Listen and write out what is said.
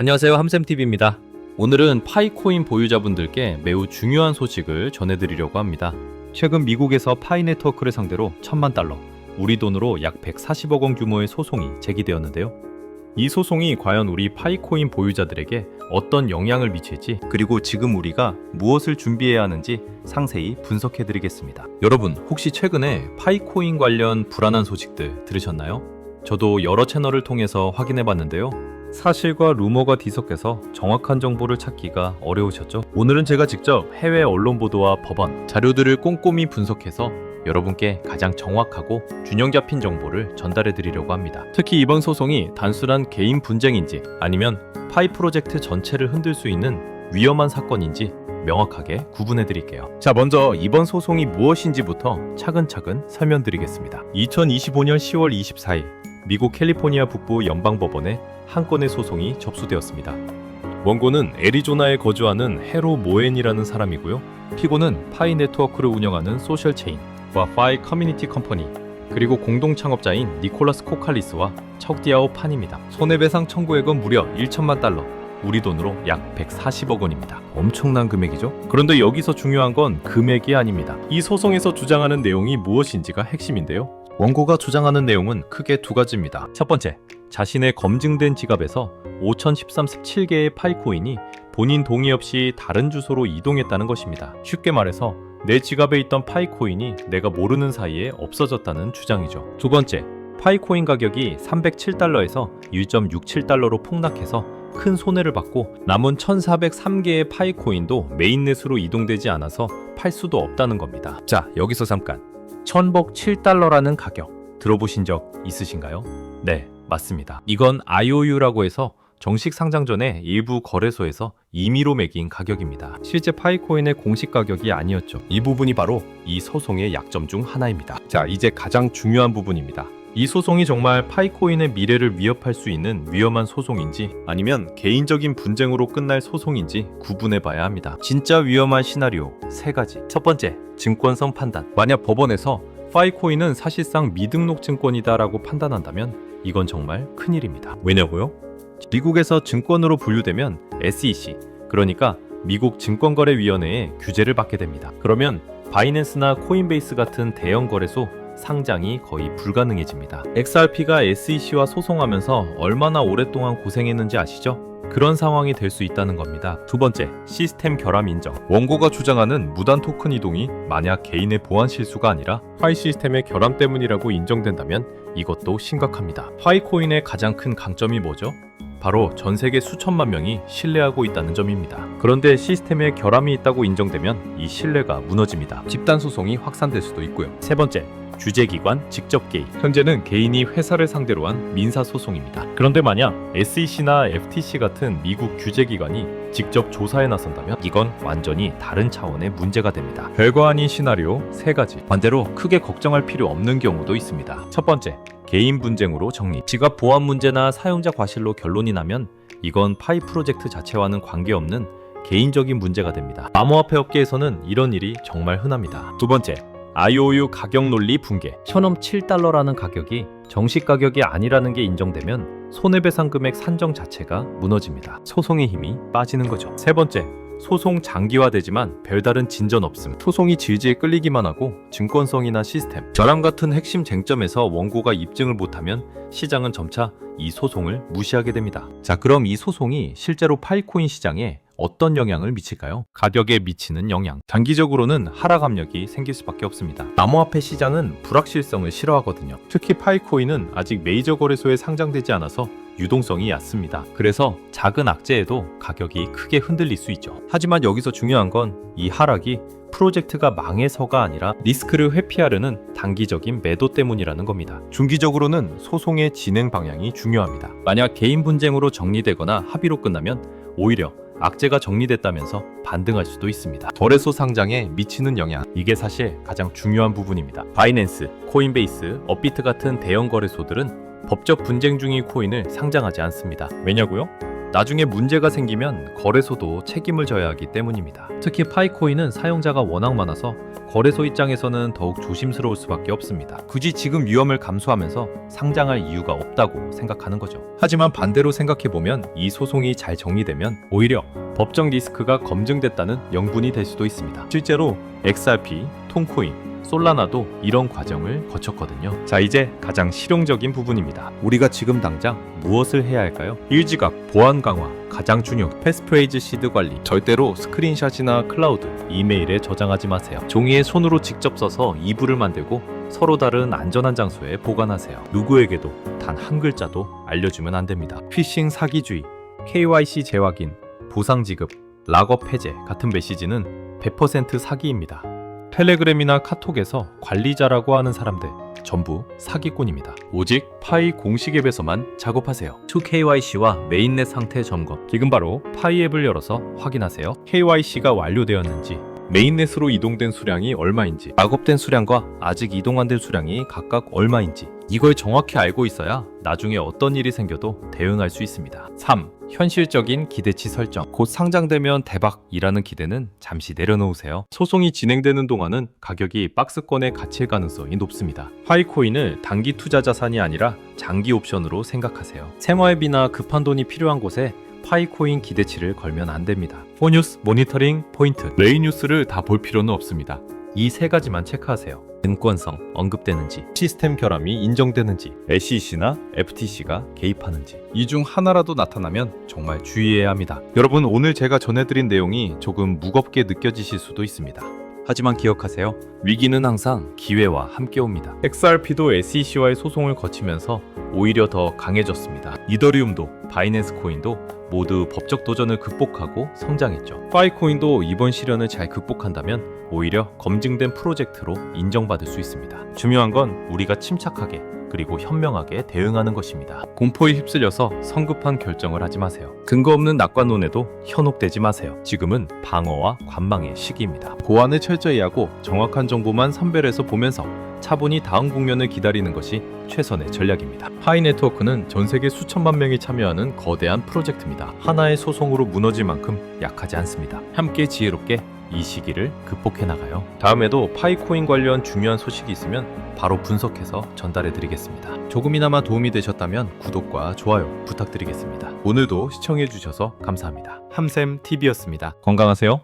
안녕하세요, 함쌤TV입니다. 오늘은 파이코인 보유자분들께 매우 중요한 소식을 전해드리려고 합니다. 최근 미국에서 파이 네트워크를 상대로 1000만 달러, 우리 돈으로 약 140억 원 규모의 소송이 제기되었는데요. 이 소송이 과연 우리 파이코인 보유자들에게 어떤 영향을 미칠지, 그리고 지금 우리가 무엇을 준비해야 하는지 상세히 분석해드리겠습니다. 여러분, 혹시 최근에 파이코인 관련 불안한 소식들 들으셨나요? 저도 여러 채널을 통해서 확인해봤는데요. 사실과 루머가 뒤섞여서 정확한 정보를 찾기가 어려우셨죠? 오늘은 제가 직접 해외 언론 보도와 법원, 자료들을 꼼꼼히 분석해서 여러분께 가장 정확하고 균형 잡힌 정보를 전달해 드리려고 합니다. 특히 이번 소송이 단순한 개인 분쟁인지 아니면 파이 프로젝트 전체를 흔들 수 있는 위험한 사건인지 명확하게 구분해 드릴게요. 자, 먼저 이번 소송이 무엇인지부터 차근차근 설명드리겠습니다. 2025년 10월 24일 미국 캘리포니아 북부 연방법원에 한 건의 소송이 접수되었습니다. 원고는 애리조나에 거주하는 헤로 모엔이라는 사람이고요. 피고는 파이 네트워크를 운영하는 소셜 체인과 파이 커뮤니티 컴퍼니, 그리고 공동 창업자인 니콜라스 코칼리스와 척디아오 판입니다. 손해배상 청구액은 무려 1천만 달러, 우리 돈으로 약 140억 원입니다. 엄청난 금액이죠? 그런데 여기서 중요한 건 금액이 아닙니다. 이 소송에서 주장하는 내용이 무엇인지가 핵심인데요. 원고가 주장하는 내용은 크게 두 가지입니다. 첫 번째, 자신의 검증된 지갑에서 5,013개의 파이코인이 본인 동의 없이 다른 주소로 이동했다는 것입니다. 쉽게 말해서 내 지갑에 있던 파이코인이 내가 모르는 사이에 없어졌다는 주장이죠. 두 번째, 파이코인 가격이 307달러에서 1.67달러로 폭락해서 큰 손해를 받고 남은 1,403개의 파이코인도 메인넷으로 이동되지 않아서 팔 수도 없다는 겁니다. 자, 여기서 잠깐. 1,007달러라는 가격 들어보신 적 있으신가요? 네, 맞습니다. 이건 IOU라고 해서 정식 상장 전에 일부 거래소에서 임의로 매긴 가격입니다. 실제 파이코인의 공식 가격이 아니었죠. 이 부분이 바로 이 소송의 약점 중 하나입니다. 자, 이제 가장 중요한 부분입니다. 이 소송이 정말 파이코인의 미래를 위협할 수 있는 위험한 소송인지 아니면 개인적인 분쟁으로 끝날 소송인지 구분해봐야 합니다. 진짜 위험한 시나리오 3가지. 첫 번째, 증권성 판단. 만약 법원에서 파이코인은 사실상 미등록 증권이다라고 판단한다면 이건 정말 큰일입니다. 왜냐고요? 미국에서 증권으로 분류되면 SEC, 그러니까 미국 증권거래위원회의 규제를 받게 됩니다. 그러면 바이낸스나 코인베이스 같은 대형 거래소 상장이 거의 불가능해집니다. XRP가 SEC와 소송하면서 얼마나 오랫동안 고생했는지 아시죠? 그런 상황이 될 수 있다는 겁니다. 두 번째, 시스템 결함 인정. 원고가 주장하는 무단 토큰 이동이 만약 개인의 보안 실수가 아니라 파이 시스템의 결함 때문이라고 인정된다면 이것도 심각합니다. 파이코인의 가장 큰 강점이 뭐죠? 바로 전 세계 수천만 명이 신뢰하고 있다는 점입니다. 그런데 시스템에 결함이 있다고 인정되면 이 신뢰가 무너집니다. 집단 소송이 확산될 수도 있고요. 세 번째, 규제기관 직접 개입. 현재는 개인이 회사를 상대로 한 민사소송입니다. 그런데 만약 SEC나 FTC 같은 미국 규제기관이 직접 조사에 나선다면 이건 완전히 다른 차원의 문제가 됩니다. 별거 아닌 시나리오 3가지. 반대로 크게 걱정할 필요 없는 경우도 있습니다. 첫 번째, 개인 분쟁으로 정리. 지갑 보안 문제나 사용자 과실로 결론이 나면 이건 파이 프로젝트 자체와는 관계없는 개인적인 문제가 됩니다. 암호화폐 업계에서는 이런 일이 정말 흔합니다. 두 번째, IOU 가격 논리 붕괴. 1,007달러라는 가격이 정식 가격이 아니라는 게 인정되면 손해배상 금액 산정 자체가 무너집니다. 소송의 힘이 빠지는 거죠. 세 번째, 소송 장기화되지만 별다른 진전 없음. 소송이 질질 끌리기만 하고 증권성이나 시스템, 결함 같은 핵심 쟁점에서 원고가 입증을 못하면 시장은 점차 이 소송을 무시하게 됩니다. 자, 그럼 이 소송이 실제로 파이코인 시장에 어떤 영향을 미칠까요? 가격에 미치는 영향. 단기적으로는 하락 압력이 생길 수밖에 없습니다. 암호화폐 시장은 불확실성을 싫어하거든요. 특히 파이코인은 아직 메이저 거래소에 상장되지 않아서 유동성이 얕습니다. 그래서 작은 악재에도 가격이 크게 흔들릴 수 있죠. 하지만 여기서 중요한 건 이 하락이 프로젝트가 망해서가 아니라 리스크를 회피하려는 단기적인 매도 때문이라는 겁니다. 중기적으로는 소송의 진행 방향이 중요합니다. 만약 개인 분쟁으로 정리되거나 합의로 끝나면 오히려 악재가 정리됐다면서 반등할 수도 있습니다. 거래소 상장에 미치는 영향, 이게 사실 가장 중요한 부분입니다. 바이낸스, 코인베이스, 업비트 같은 대형 거래소들은 법적 분쟁 중인 코인을 상장하지 않습니다. 왜냐고요? 나중에 문제가 생기면 거래소도 책임을 져야 하기 때문입니다. 특히 파이코인은 사용자가 워낙 많아서 거래소 입장에서는 더욱 조심스러울 수밖에 없습니다. 굳이 지금 위험을 감수하면서 상장할 이유가 없다고 생각하는 거죠. 하지만 반대로 생각해보면 이 소송이 잘 정리되면 오히려 법적 리스크가 검증됐다는 명분이 될 수도 있습니다. 실제로 XRP, 톤코인, 솔라나도 이런 과정을 거쳤거든요. 자, 이제 가장 실용적인 부분입니다. 우리가 지금 당장 무엇을 해야 할까요? 일지각, 보안 강화, 가장 중요, 패스프레이즈 시드 관리. 절대로 스크린샷이나 클라우드, 이메일에 저장하지 마세요. 종이에 손으로 직접 써서 이불을 만들고 서로 다른 안전한 장소에 보관하세요. 누구에게도 단 한 글자도 알려주면 안 됩니다. 피싱 사기주의, KYC 재확인, 보상 지급, 락업 해제 같은 메시지는 100% 사기입니다. 텔레그램이나 카톡에서 관리자라고 하는 사람들 전부 사기꾼입니다. 오직 파이 공식 앱에서만 작업하세요. 2KYC와 메인넷 상태 점검. 지금 바로 파이 앱을 열어서 확인하세요. KYC가 완료되었는지, 메인넷으로 이동된 수량이 얼마인지, 작업된 수량과 아직 이동 안 된 수량이 각각 얼마인지, 이걸 정확히 알고 있어야 나중에 어떤 일이 생겨도 대응할 수 있습니다. 3. 현실적인 기대치 설정. 곧 상장되면 대박이라는 기대는 잠시 내려놓으세요. 소송이 진행되는 동안은 가격이 박스권에 갇힐 가능성이 높습니다. 파이코인을 단기 투자 자산이 아니라 장기 옵션으로 생각하세요. 생활비나 급한 돈이 필요한 곳에 파이코인 기대치를 걸면 안 됩니다. 4뉴스 모니터링 포인트. 레이 뉴스를 다 볼 필요는 없습니다. 이 세 가지만 체크하세요. 증권성 언급되는지, 시스템 결함이 인정되는지, SEC나 FTC가 개입하는지. 이 중 하나라도 나타나면 정말 주의해야 합니다. 여러분, 오늘 제가 전해드린 내용이 조금 무겁게 느껴지실 수도 있습니다. 하지만 기억하세요. 위기는 항상 기회와 함께 옵니다. XRP도 SEC와의 소송을 거치면서 오히려 더 강해졌습니다. 이더리움도 바이낸스 코인도 모두 법적 도전을 극복하고 성장했죠. 파이코인도 이번 시련을 잘 극복한다면 오히려 검증된 프로젝트로 인정받을 수 있습니다. 중요한 건 우리가 침착하게 그리고 현명하게 대응하는 것입니다. 공포에 휩쓸려서 성급한 결정을 하지 마세요. 근거 없는 낙관론에도 현혹되지 마세요. 지금은 방어와 관망의 시기입니다. 보안을 철저히 하고 정확한 정보만 선별해서 보면서 차분히 다음 국면을 기다리는 것이 최선의 전략입니다. 파이 네트워크는 전 세계 수천만 명이 참여하는 거대한 프로젝트입니다. 하나의 소송으로 무너질 만큼 약하지 않습니다. 함께 지혜롭게 이 시기를 극복해 나가요. 다음에도 파이코인 관련 중요한 소식이 있으면 바로 분석해서 전달해 드리겠습니다. 조금이나마 도움이 되셨다면 구독과 좋아요 부탁드리겠습니다. 오늘도 시청해 주셔서 감사합니다. 함샘TV였습니다. 건강하세요.